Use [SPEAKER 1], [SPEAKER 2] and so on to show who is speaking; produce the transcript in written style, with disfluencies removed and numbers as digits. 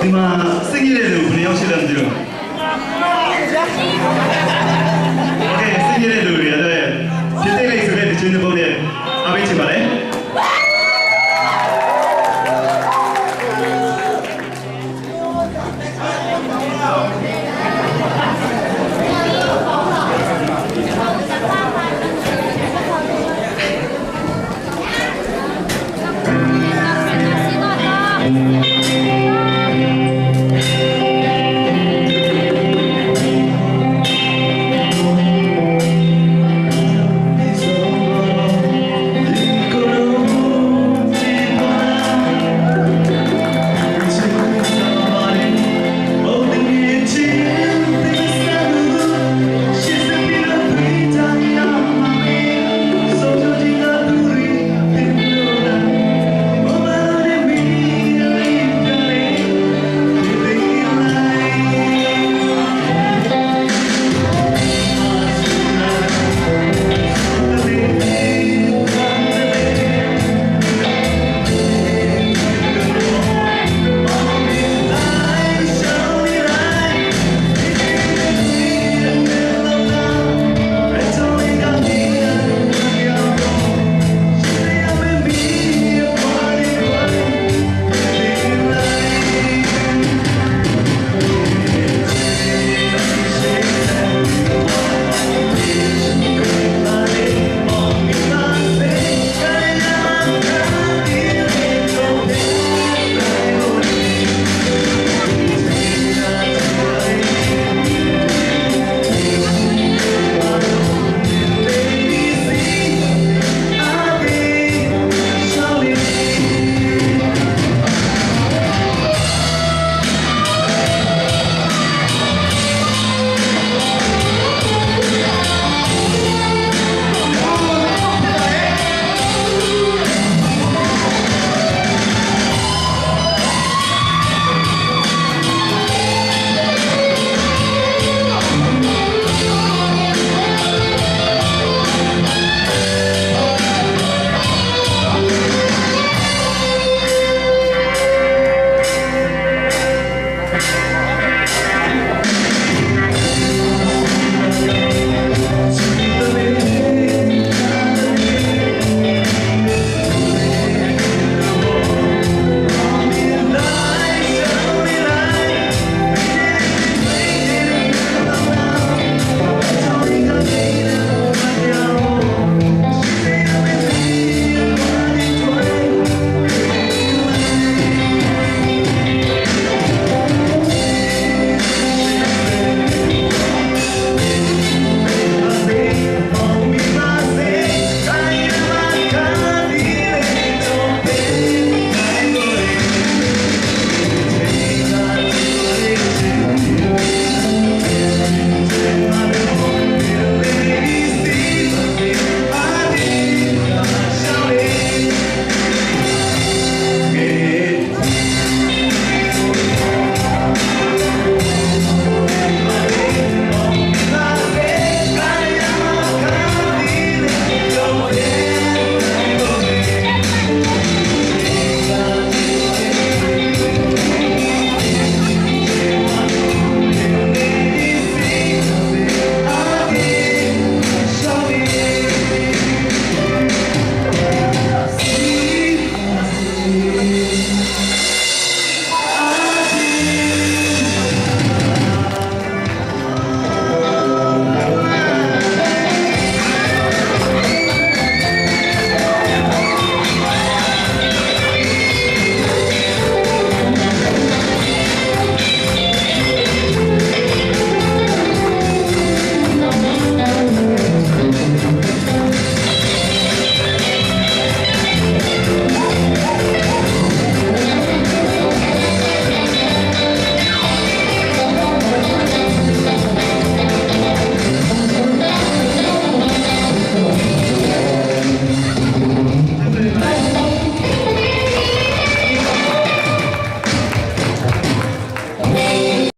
[SPEAKER 1] ဒီမှာစိတ်ကြီးတဲ့လူဘယ်ယောက်ရှိလဲမသိဘူးโอเคစိတ်ကြီးတဲ့လူတွေအဲ့ဒီတိတ်လေးဆိုတဲ့တချင်းတစ်ပုဒ်နဲ့အားပေးချင်ပါလေ